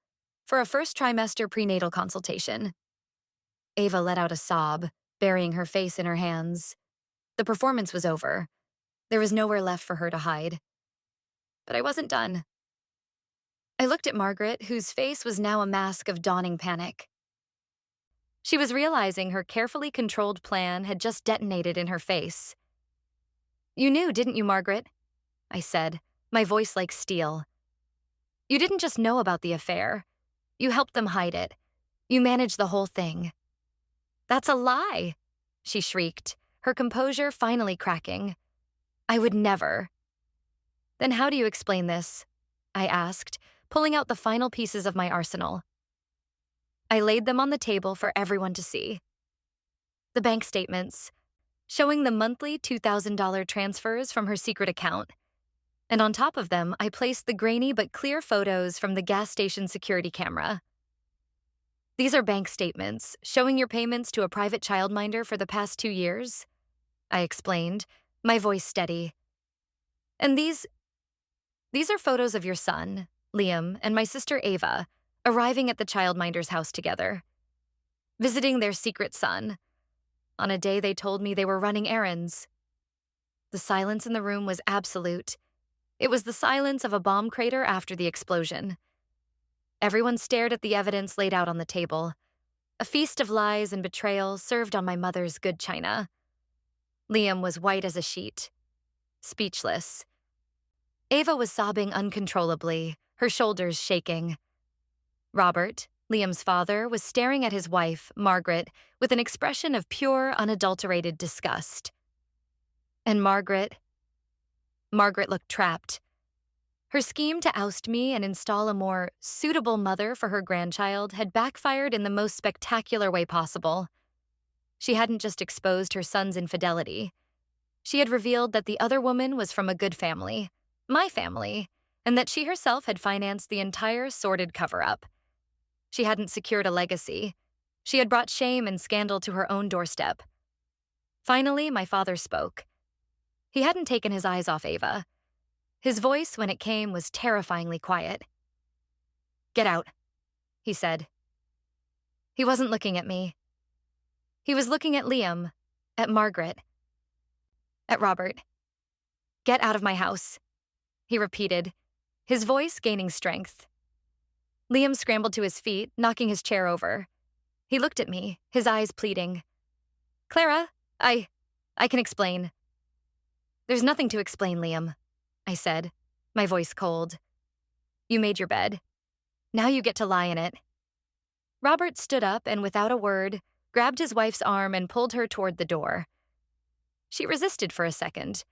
[SPEAKER 1] for a first trimester prenatal consultation. Ava let out a sob, burying her face in her hands. The performance was over. There was nowhere left for her to hide. But I wasn't done. I looked at Margaret, whose face was now a mask of dawning panic. She was realizing her carefully controlled plan had just detonated in her face. You knew, didn't you, Margaret? I said, my voice like steel. You didn't just know about the affair. You helped them hide it. You managed the whole thing. That's a lie, she shrieked, her composure finally cracking. I would never. Then how do you explain this? I asked, pulling out the final pieces of my arsenal. I laid them on the table for everyone to see. The bank statements, showing the monthly $2,000 transfers from her secret account. And on top of them, I placed the grainy but clear photos from the gas station security camera. These are bank statements showing your payments to a private childminder for the past 2 years, I explained, my voice steady. And these are photos of your son, Liam, and my sister Ava, arriving at the childminder's house together, visiting their secret son, on a day they told me they were running errands. The silence in the room was absolute. It was the silence of a bomb crater after the explosion. Everyone stared at the evidence laid out on the table, a feast of lies and betrayal served on my mother's good china. Liam was white as a sheet, speechless. Ava was sobbing uncontrollably, her shoulders shaking. Robert, Liam's father, was staring at his wife, Margaret, with an expression of pure, unadulterated disgust. And Margaret looked trapped. Her scheme to oust me and install a more suitable mother for her grandchild had backfired in the most spectacular way possible. She hadn't just exposed her son's infidelity. She had revealed that the other woman was from a good family, my family, and that she herself had financed the entire sordid cover-up. She hadn't secured a legacy. She had brought shame and scandal to her own doorstep. Finally, my father spoke. He hadn't taken his eyes off Ava. His voice, when it came, was terrifyingly quiet. "Get out," he said. He wasn't looking at me. He was looking at Liam, at Margaret, at Robert. "Get out of my house," he repeated, his voice gaining strength. Liam scrambled to his feet, knocking his chair over. He looked at me, his eyes pleading. "Clara, I can explain." "There's nothing to explain, Liam," I said, my voice cold. "You made your bed. Now you get to lie in it." Robert stood up and, without a word, grabbed his wife's arm and pulled her toward the door. She resisted for a second,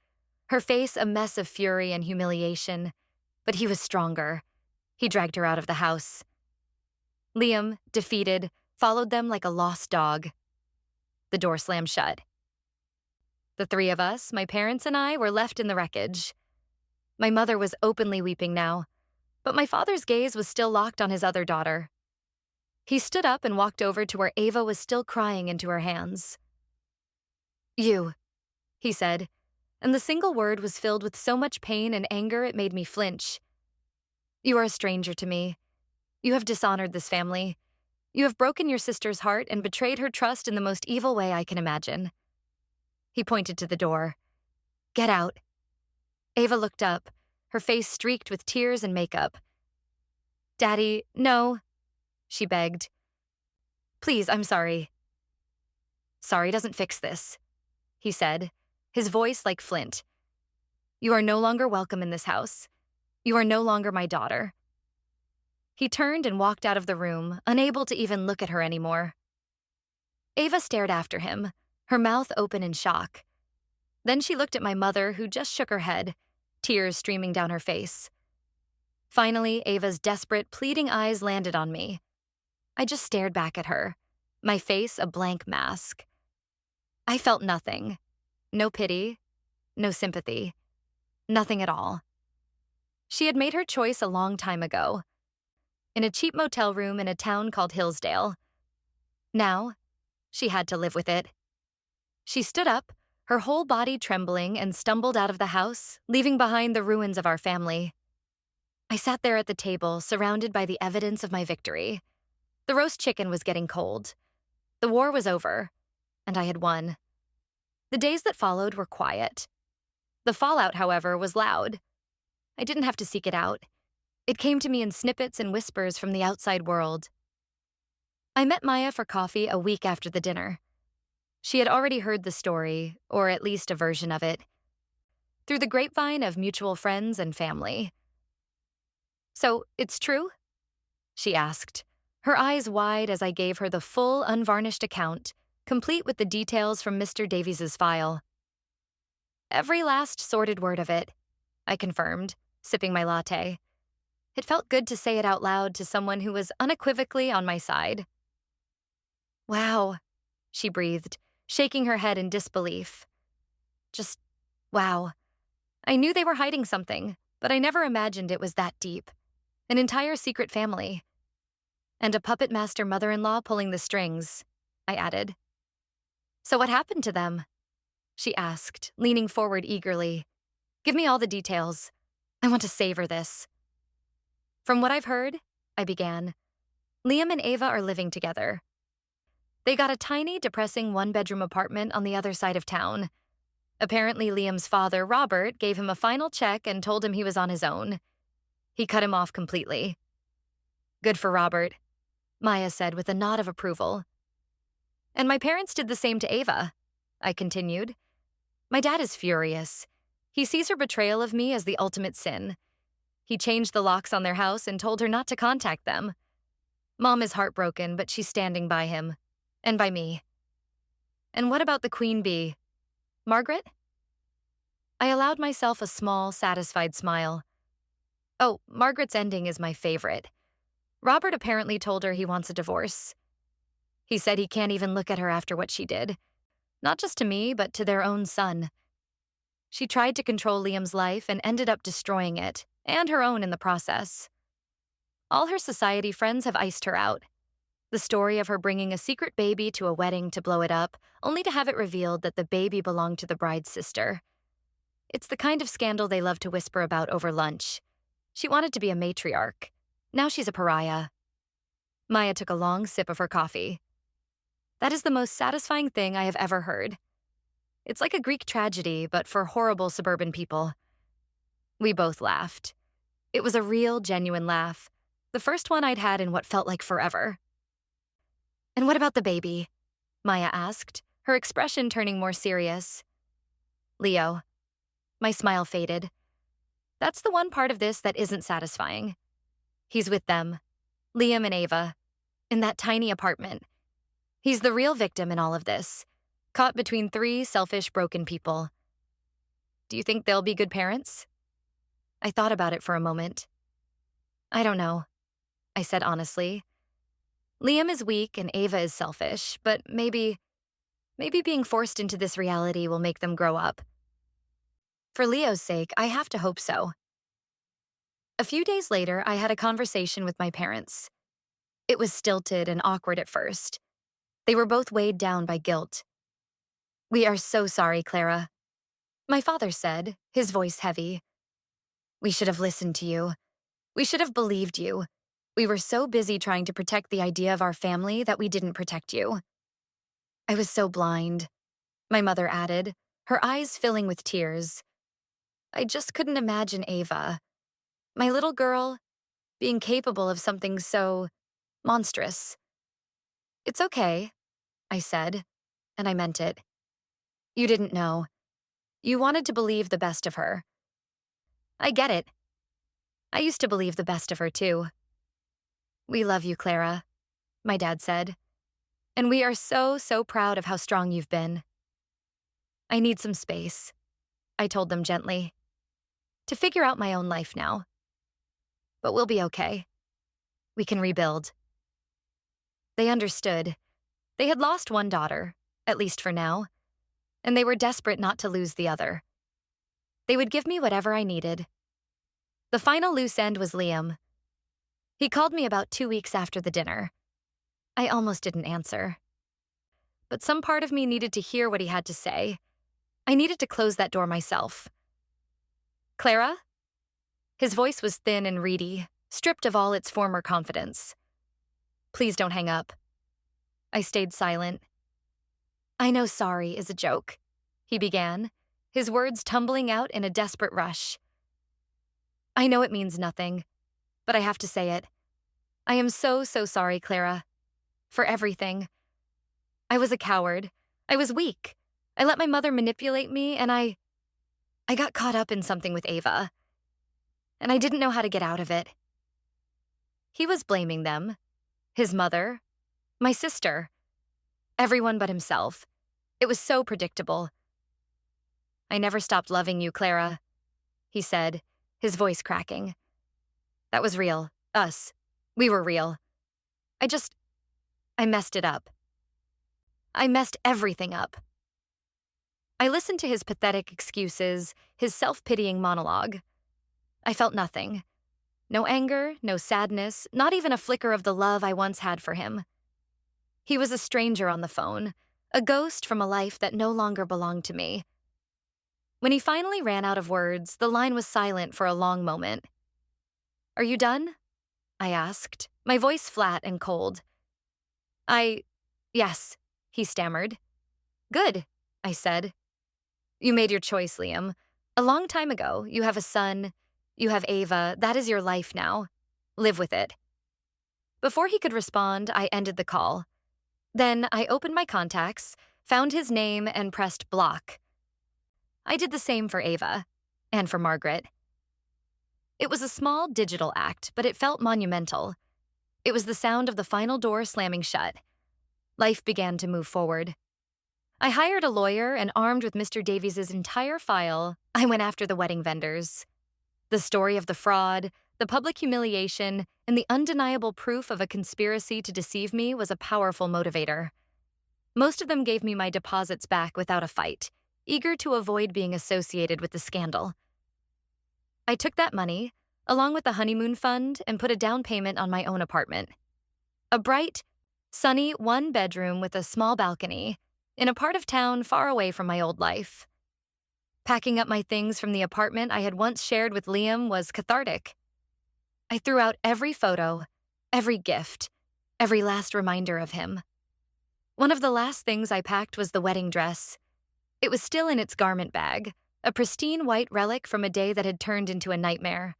[SPEAKER 1] her face a mess of fury and humiliation, but he was stronger. He dragged her out of the house. Liam, defeated, followed them like a lost dog. The door slammed shut. The three of us, my parents and I, were left in the wreckage. My mother was openly weeping now, but my father's gaze was still locked on his other daughter. He stood up and walked over to where Ava was still crying into her hands. "You," he said, and the single word was filled with so much pain and anger it made me flinch. "You are a stranger to me. You have dishonored this family. You have broken your sister's heart and betrayed her trust in the most evil way I can imagine." He pointed to the door. "Get out." Ava looked up, her face streaked with tears and makeup. "Daddy, no," she begged. "Please, I'm sorry." "Sorry doesn't fix this," he said, his voice like flint. "You are no longer welcome in this house. You are no longer my daughter." He turned and walked out of the room, unable to even look at her anymore. Ava stared after him, her mouth open in shock. Then she looked at my mother, who just shook her head, tears streaming down her face. Finally, Ava's desperate, pleading eyes landed on me. I just stared back at her, my face a blank mask. I felt nothing. No pity, no sympathy, nothing at all. She had made her choice a long time ago, in a cheap motel room in a town called Hillsdale. Now, she had to live with it. She stood up, her whole body trembling, and stumbled out of the house, leaving behind the ruins of our family. I sat there at the table, surrounded by the evidence of my victory. The roast chicken was getting cold. The war was over, and I had won. The days that followed were quiet. The fallout, however, was loud. I didn't have to seek it out. It came to me in snippets and whispers from the outside world. I met Maya for coffee a week after the dinner. She had already heard the story, or at least a version of it, through the grapevine of mutual friends and family. "So, it's true?" she asked, her eyes wide as I gave her the full, unvarnished account, complete with the details from Mr. Davies's file. "Every last sordid word of it," I confirmed, sipping my latte. It felt good to say it out loud to someone who was unequivocally on my side. "Wow," she breathed, shaking her head in disbelief. "Just, wow. I knew they were hiding something, but I never imagined it was that deep. An entire secret family. And a puppet master mother-in-law pulling the strings," I added. "So what happened to them?" she asked, leaning forward eagerly. "Give me all the details. I want to savor this." "From what I've heard," I began, "Liam and Ava are living together. They got a tiny, depressing one-bedroom apartment on the other side of town. Apparently, Liam's father, Robert, gave him a final check and told him he was on his own. He cut him off completely." "Good for Robert," Maya said with a nod of approval. "And my parents did the same to Ava," I continued. "My dad is furious. He sees her betrayal of me as the ultimate sin. He changed the locks on their house and told her not to contact them. Mom is heartbroken, but she's standing by him. And by me." "And what about the queen bee? Margaret?" I allowed myself a small, satisfied smile. Oh, Margaret's ending is my favorite. Robert apparently told her he wants a divorce. He said he can't even look at her after what she did. Not just to me, but to their own son. She tried to control Liam's life and ended up destroying it, and her own in the process. All her society friends have iced her out. The story of her bringing a secret baby to a wedding to blow it up, only to have it revealed that the baby belonged to the bride's sister. It's the kind of scandal they love to whisper about over lunch. She wanted to be a matriarch. Now she's a pariah. Maya took a long sip of her coffee. That is the most satisfying thing I have ever heard. It's like a Greek tragedy, but for horrible suburban people. We both laughed. It was a real, genuine laugh. The first one I'd had in what felt like forever. And what about the baby? Maya asked, her expression turning more serious. Leo. My smile faded. That's the one part of this that isn't satisfying. He's with them, Liam and Ava, in that tiny apartment. He's the real victim in all of this, caught between three selfish, broken people. Do you think they'll be good parents? I thought about it for a moment. I don't know, I said honestly. Liam is weak and Ava is selfish, but maybe being forced into this reality will make them grow up. For Leo's sake, I have to hope so. A few days later, I had a conversation with my parents. It was stilted and awkward at first. They were both weighed down by guilt. We are so sorry, Clara. My father said, his voice heavy. We should have listened to you. We should have believed you. We were so busy trying to protect the idea of our family that we didn't protect you. I was so blind, my mother added, her eyes filling with tears. I just couldn't imagine Ava, my little girl, being capable of something so monstrous. It's okay, I said, and I meant it. You didn't know. You wanted to believe the best of her. I get it. I used to believe the best of her, too. We love you, Clara, my dad said. And we are so, so proud of how strong you've been. I need some space, I told them gently, to figure out my own life now. But we'll be okay. We can rebuild. They understood. They had lost one daughter, at least for now, and they were desperate not to lose the other. They would give me whatever I needed. The final loose end was Liam. He called me about 2 weeks after the dinner. I almost didn't answer. But some part of me needed to hear what he had to say. I needed to close that door myself. Clara? His voice was thin and reedy, stripped of all its former confidence. Please don't hang up. I stayed silent. I know sorry is a joke, he began, his words tumbling out in a desperate rush. I know it means nothing, but I have to say it. I am so, so sorry, Clara. For everything. I was a coward. I was weak. I let my mother manipulate me, and I got caught up in something with Ava. And I didn't know how to get out of it. He was blaming them. His mother. My sister. Everyone but himself. It was so predictable. I never stopped loving you, Clara, he said, his voice cracking. That was real. Us. We were real. I messed it up. I messed everything up. I listened to his pathetic excuses, his self-pitying monologue. I felt nothing. No anger, no sadness, not even a flicker of the love I once had for him. He was a stranger on the phone, a ghost from a life that no longer belonged to me. When he finally ran out of words, the line was silent for a long moment. Are you done? I asked, my voice flat and cold. Yes, he stammered. Good, I said. You made your choice, Liam. A long time ago, you have a son, you have Ava, that is your life now. Live with it. Before he could respond, I ended the call. Then I opened my contacts, found his name, and pressed block. I did the same for Ava, and for Margaret. It was a small digital act, but it felt monumental. It was the sound of the final door slamming shut. Life began to move forward. I hired a lawyer and armed with Mr. Davies's entire file, I went after the wedding vendors. The story of the fraud, the public humiliation, and the undeniable proof of a conspiracy to deceive me was a powerful motivator. Most of them gave me my deposits back without a fight, eager to avoid being associated with the scandal. I took that money, along with the honeymoon fund, and put a down payment on my own apartment. A bright, sunny one-bedroom with a small balcony, in a part of town far away from my old life. Packing up my things from the apartment I had once shared with Liam was cathartic. I threw out every photo, every gift, every last reminder of him. One of the last things I packed was the wedding dress. It was still in its garment bag, a pristine white relic from a day that had turned into a nightmare.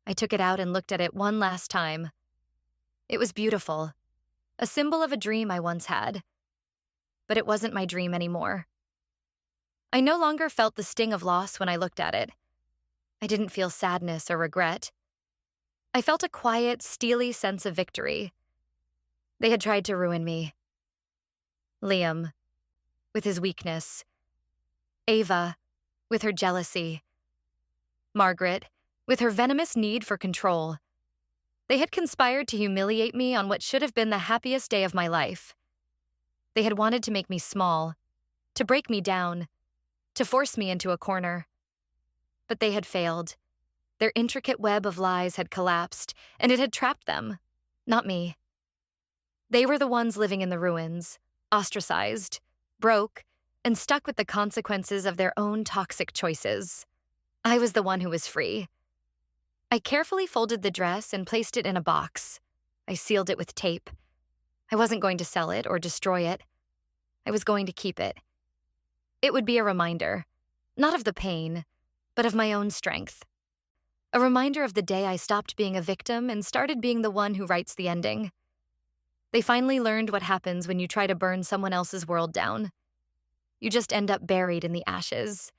[SPEAKER 1] I took it out and looked at it one last time. It was beautiful, a symbol of a dream I once had. But it wasn't my dream anymore. I no longer felt the sting of loss when I looked at it. I didn't feel sadness or regret. I felt a quiet, steely sense of victory. They had tried to ruin me. Liam, with his weakness. Ava, with her jealousy. Margaret, with her venomous need for control. They had conspired to humiliate me on what should have been the happiest day of my life. They had wanted to make me small, to break me down, to force me into a corner. But they had failed. Their intricate web of lies had collapsed, and it had trapped them, not me. They were the ones living in the ruins, ostracized, broke, and stuck with the consequences of their own toxic choices. I was the one who was free. I carefully folded the dress and placed it in a box. I sealed it with tape. I wasn't going to sell it or destroy it. I was going to keep it. It would be a reminder, not of the pain, but of my own strength. A reminder of the day I stopped being a victim and started being the one who writes the ending. They finally learned what happens when you try to burn someone else's world down. You just end up buried in the ashes.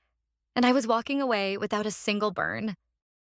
[SPEAKER 1] And I was walking away without a single burn.